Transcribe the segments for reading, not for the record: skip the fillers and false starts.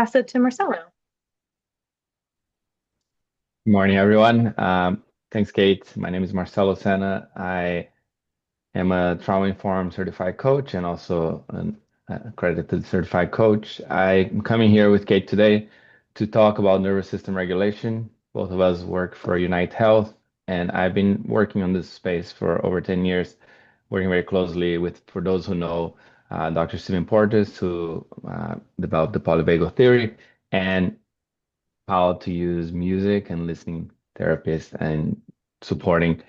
pass it to Marcelo. Good morning, everyone. Thanks, Kate. My name is Marcelo Sena. I am a trauma-informed certified coach and also an accredited certified coach. I'm coming here with Kate today to talk about nervous system regulation. Both of us work for Unite Health, and I've been working on this space for over 10 years, working very closely with, for those who know, Dr. Stephen Portes, who developed the polyvagal theory, and how to use music and listening therapists and supporting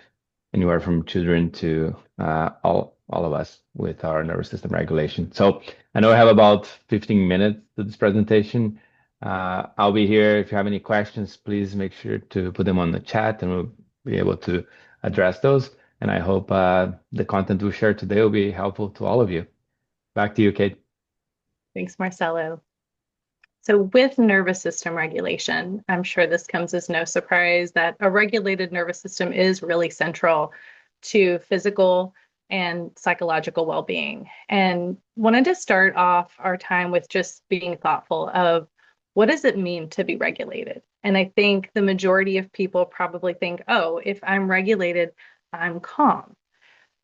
anywhere from children to all of us with our nervous system regulation. So I know I have about 15 minutes to this presentation. I'll be here. If you have any questions, please make sure to put them on the chat and we'll be able to address those. And I hope the content we share today will be helpful to all of you. Back to you, Kate. Thanks, Marcelo. So with nervous system regulation, I'm sure this comes as no surprise that a regulated nervous system is really central to physical and psychological well-being. And wanted to start off our time with just being thoughtful of what does it mean to be regulated? And I think the majority of people probably think, oh, if I'm regulated, I'm calm.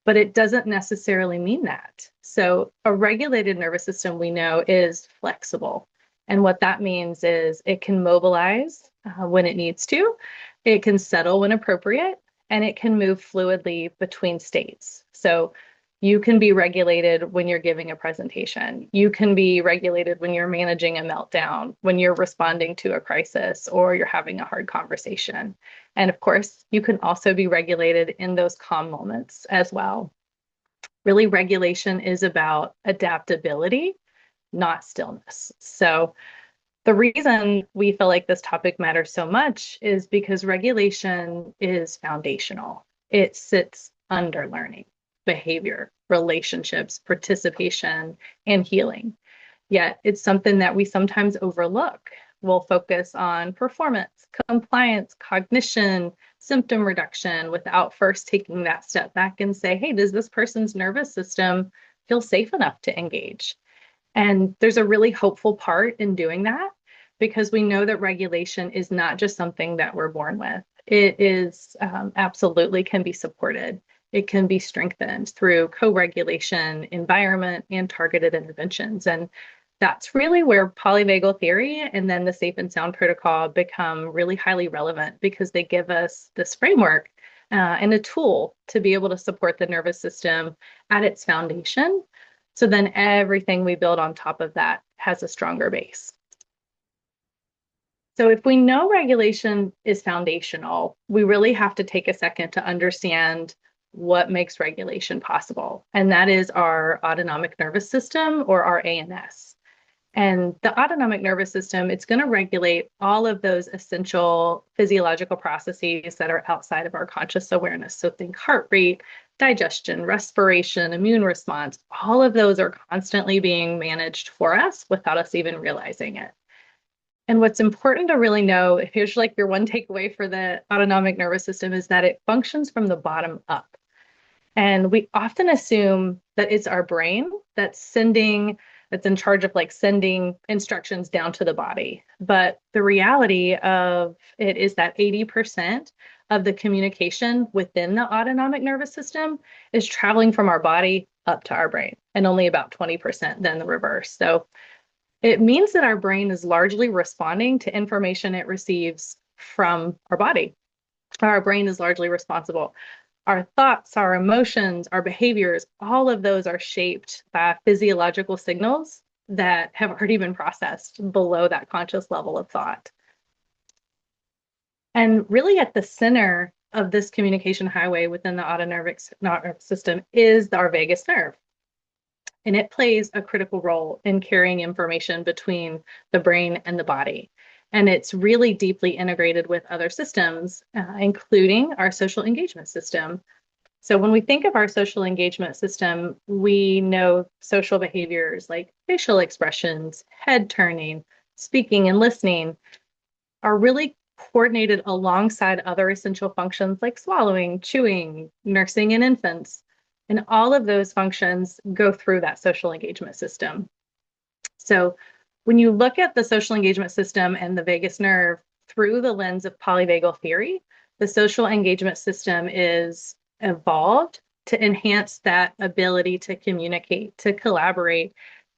But it doesn't necessarily mean that. So a regulated nervous system we know is flexible. And what that means is it can mobilize when it needs to, it can settle when appropriate, and it can move fluidly between states. So you can be regulated when you're giving a presentation. You can be regulated when you're managing a meltdown, when you're responding to a crisis, or you're having a hard conversation. And of course, you can also be regulated in those calm moments as well. Really, regulation is about adaptability, not stillness. So the reason we feel like this topic matters so much is because regulation is foundational. It sits under learning, behavior, relationships, participation, and healing. Yet it's something that we sometimes overlook. We'll focus on performance, compliance, cognition, symptom reduction without first taking that step back and say, hey, does this person's nervous system feel safe enough to engage? And there's a really hopeful part in doing that because we know that regulation is not just something that we're born with. It is absolutely can be supported. It can be strengthened through co-regulation, environment, and targeted interventions. And that's really where polyvagal theory and then the safe and sound protocol become really highly relevant because they give us this framework and a tool to be able to support the nervous system at its foundation. So then everything we build on top of that has a stronger base. So if we know regulation is foundational, we really have to take a second to understand what makes regulation possible. And that is our autonomic nervous system, or our ANS. And the autonomic nervous system, it's going to regulate all of those essential physiological processes that are outside of our conscious awareness. So think heart rate, digestion, respiration, immune response, all of those are constantly being managed for us without us even realizing it. And what's important to really know, here's like your one takeaway for the autonomic nervous system, is that it functions from the bottom up. And we often assume that it's our brain that's in charge of like sending instructions down to the body. But the reality of it is that 80% of the communication within the autonomic nervous system is traveling from our body up to our brain, and only about 20% then the reverse. So it means that our brain is largely responding to information it receives from our body. Our brain is largely responsible. Our thoughts, our emotions, our behaviors, all of those are shaped by physiological signals that have already been processed below that conscious level of thought. And really at the center of this communication highway within the autonomic nervous system is our vagus nerve. And it plays a critical role in carrying information between the brain and the body. And it's really deeply integrated with other systems, including our social engagement system. So when we think of our social engagement system, we know social behaviors like facial expressions, head turning, speaking and listening are really coordinated alongside other essential functions like swallowing, chewing, nursing in infants. And all of those functions go through that social engagement system. So When you look at the social engagement system and the vagus nerve through the lens of polyvagal theory, the social engagement system is evolved to enhance that ability to communicate, to collaborate,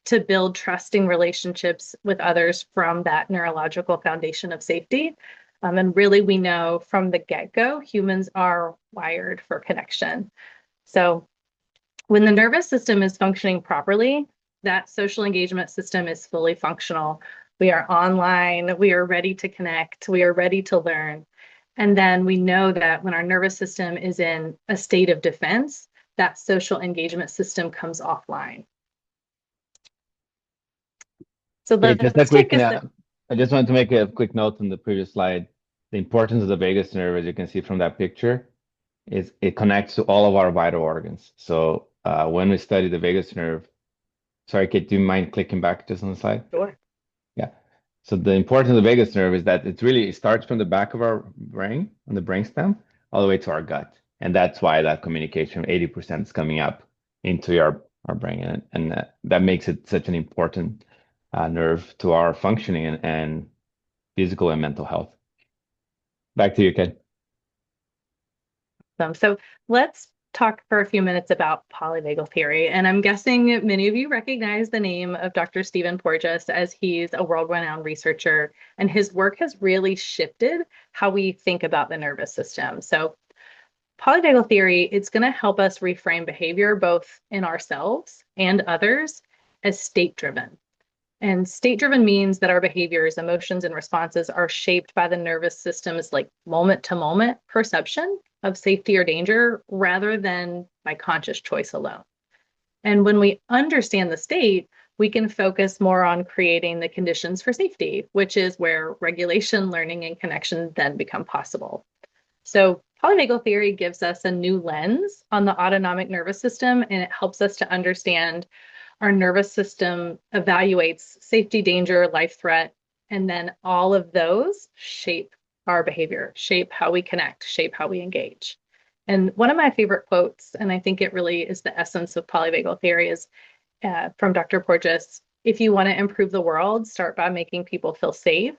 to build trusting relationships with others from that neurological foundation of safety. And really, we know from the get-go, humans are wired for connection. So when the nervous system is functioning properly, that social engagement system is fully functional. We are online, we are ready to connect, we are ready to learn. And then we know that when our nervous system is in a state of defense, that social engagement system comes offline. So Okay, just a let's quick take a note. I just wanted to make a quick note on the previous slide. The importance of the vagus nerve, as you can see from that picture, is it connects to all of our vital organs. So when we study the vagus nerve, sorry, Kate, do you mind clicking back just on the slide? Sure. Yeah. So the importance of the vagus nerve is that it starts from the back of our brain, on the brainstem, all the way to our gut. And that's why that communication, 80% is coming up into our brain. And that makes it such an important nerve to our functioning and physical and mental health. Back to you, Ken. So let's talk for a few minutes about polyvagal theory. And I'm guessing many of you recognize the name of Dr. Stephen Porges, as he's a world-renowned researcher, and his work has really shifted how we think about the nervous system. So polyvagal theory, it's going to help us reframe behavior both in ourselves and others as state-driven. And state-driven means that our behaviors, emotions, and responses are shaped by the nervous system's like moment-to-moment perception of safety or danger rather than by conscious choice alone. And when we understand the state, we can focus more on creating the conditions for safety, which is where regulation, learning, and connection then become possible. So polyvagal theory gives us a new lens on the autonomic nervous system, and it helps us to understand our nervous system evaluates safety, danger, life threat, and then all of those shape our behavior, shape how we connect, shape how we engage. And one of my favorite quotes, and I think it really is the essence of polyvagal theory, is from Dr. Porges: if you want to improve the world, start by making people feel safe.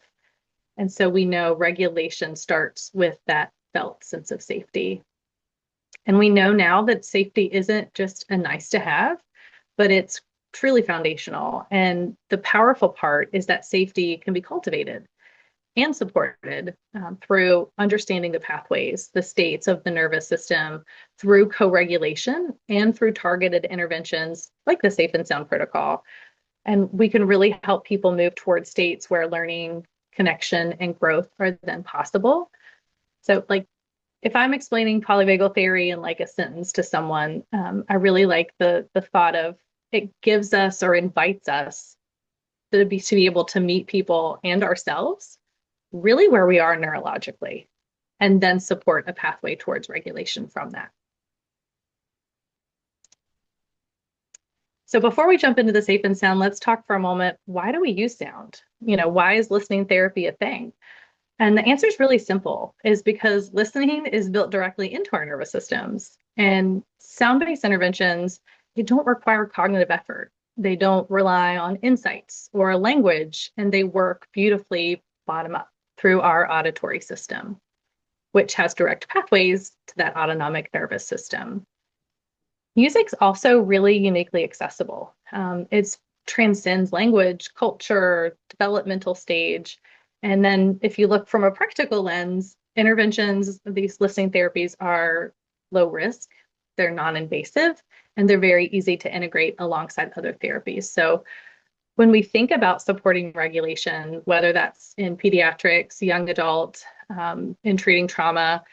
And so we know regulation starts with that felt sense of safety. And we know now that safety isn't just a nice to have, but it's truly foundational. And the powerful part is that safety can be cultivated and supported through understanding the pathways, the states of the nervous system, through co-regulation, and through targeted interventions like the Safe and Sound protocol. And we can really help people move towards states where learning, connection, and growth are then possible. So, like, if I'm explaining polyvagal theory in like a sentence to someone, I really like the thought of it gives us or invites us to be able to meet people and ourselves really where we are neurologically, and then support a pathway towards regulation from that. So before we jump into the Safe and Sound, let's talk for a moment. Why do we use sound? Why is listening therapy a thing? And the answer is really simple, is because listening is built directly into our nervous systems. And sound-based interventions, they don't require cognitive effort. They don't rely on insights or language, and they work beautifully bottom up through our auditory system, which has direct pathways to that autonomic nervous system. Music's also really uniquely accessible. It transcends language, culture, developmental stage. And then if you look from a practical lens, interventions, these listening therapies are low risk, they're non-invasive, and they're very easy to integrate alongside other therapies. So when we think about supporting regulation, whether that's in pediatrics, young adult, in treating trauma,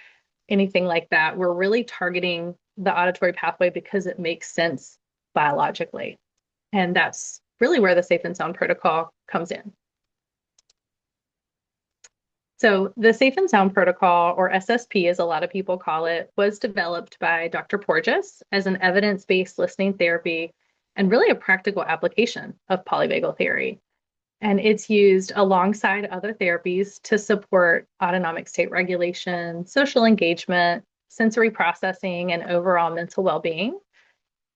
anything like that, we're really targeting the auditory pathway because it makes sense biologically. And that's really where the Safe and Sound protocol comes in. So the Safe and Sound protocol, or SSP as a lot of people call it, was developed by Dr. Porges as an evidence-based listening therapy and really a practical application of polyvagal theory. And it's used alongside other therapies to support autonomic state regulation, social engagement, sensory processing, and overall mental well-being.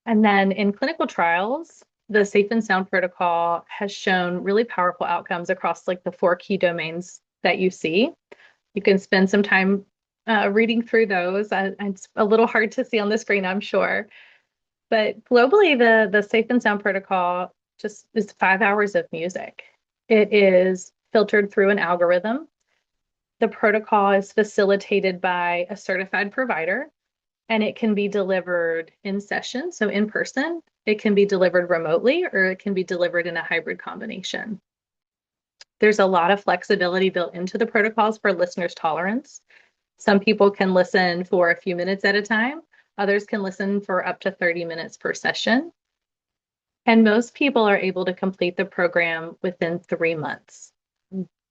And then in clinical trials, the Safe and Sound protocol has shown really powerful outcomes across like the 4 key domains that you see. You can spend some time reading through those. It's a little hard to see on the screen, I'm sure. But globally, the Safe and Sound protocol just is 5 hours of music. It is filtered through an algorithm. The protocol is facilitated by a certified provider, and it can be delivered in session, so in person. It can be delivered remotely, or it can be delivered in a hybrid combination. There's a lot of flexibility built into the protocols for listeners' tolerance. Some people can listen for a few minutes at a time. Others can listen for up to 30 minutes per session. And most people are able to complete the program within 3 months.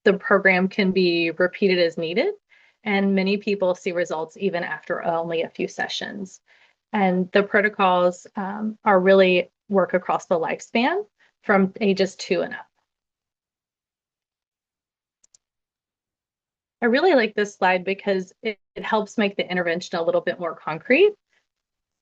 The program can be repeated as needed, and many people see results even after only a few sessions. And the protocols are really work across the lifespan from ages 2 and up. I really like this slide because it helps make the intervention a little bit more concrete.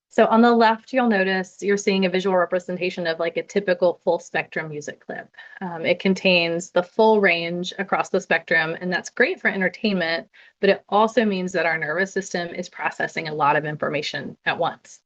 So on the left, you'll notice you're seeing a visual representation of like a typical full spectrum music clip. It contains the full range across the spectrum, and that's great for entertainment, but it also means that our nervous system is processing a lot of information at once.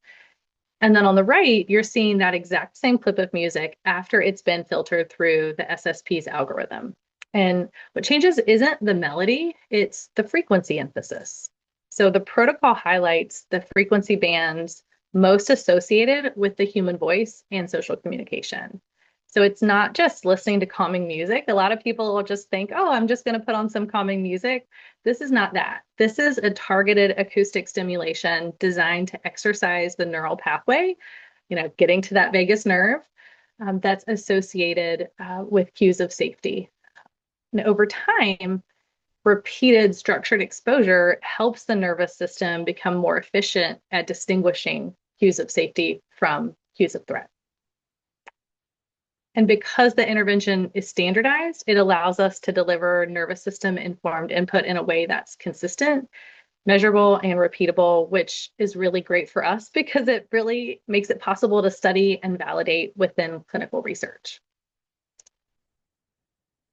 And then on the right, you're seeing that exact same clip of music after it's been filtered through the SSP's algorithm. And what changes isn't the melody, it's the frequency emphasis. So the protocol highlights the frequency bands most associated with the human voice and social communication. So it's not just listening to calming music. A lot of people will just think, oh, I'm just going to put on some calming music. This is not that. This is a targeted acoustic stimulation designed to exercise the neural pathway, getting to that vagus nerve that's associated with cues of safety. And over time, repeated structured exposure helps the nervous system become more efficient at distinguishing cues of safety from cues of threat. And because the intervention is standardized, it allows us to deliver nervous system informed input in a way that's consistent, measurable, and repeatable, which is really great for us because it really makes it possible to study and validate within clinical research.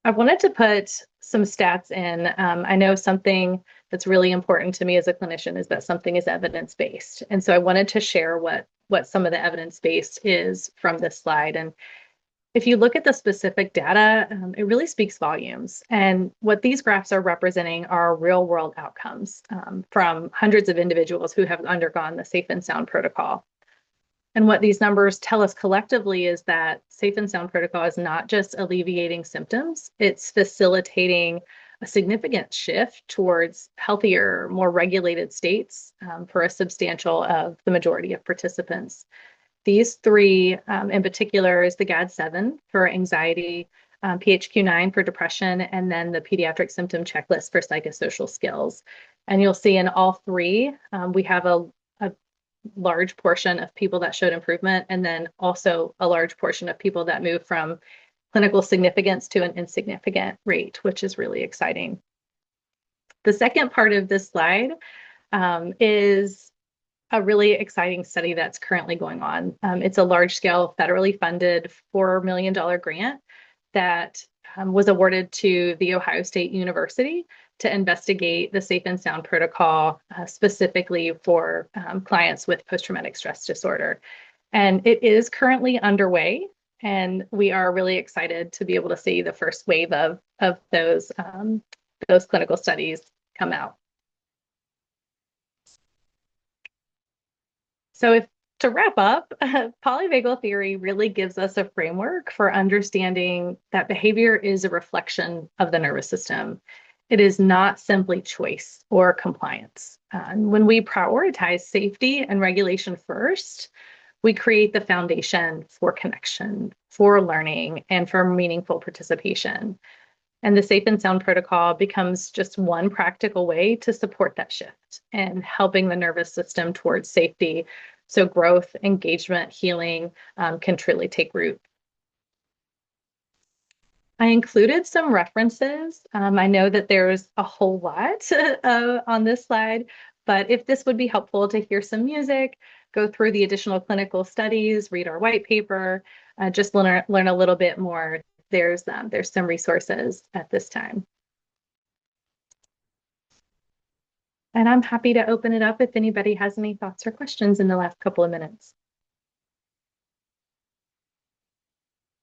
I wanted to put some stats in. I know something that's really important to me as a clinician is that something is evidence-based. And so I wanted to share what some of the evidence-based is from this slide. And if you look at the specific data, it really speaks volumes. And what these graphs are representing are real-world outcomes from hundreds of individuals who have undergone the Safe and Sound protocol. And what these numbers tell us collectively is that Safe and Sound protocol is not just alleviating symptoms, it's facilitating a significant shift towards healthier, more regulated states for a substantial of the majority of participants. These three in particular is the GAD-7 for anxiety, PHQ-9 for depression, and then the pediatric symptom checklist for psychosocial skills. And you'll see in all three, we have a large portion of people that showed improvement, and then also a large portion of people that moved from clinical significance to an insignificant rate, which is really exciting. The second part of this slide is a really exciting study that's currently going on. It's a large-scale, federally funded $4 million grant that was awarded to The Ohio State University to investigate the Safe and Sound protocol specifically for clients with post-traumatic stress disorder. And it is currently underway, and we are really excited to be able to see the first wave of those clinical studies come out. So to wrap up, polyvagal theory really gives us a framework for understanding that behavior is a reflection of the nervous system. It is not simply choice or compliance. When we prioritize safety and regulation first, we create the foundation for connection, for learning, and for meaningful participation. And the Safe and Sound protocol becomes just one practical way to support that shift and helping the nervous system towards safety so growth, engagement, healing can truly take root. I included some references. I know that there's a whole lot on this slide, but if this would be helpful to hear some music, go through the additional clinical studies, read our white paper, just learn a little bit more, there's some resources at this time. And I'm happy to open it up if anybody has any thoughts or questions in the last couple of minutes.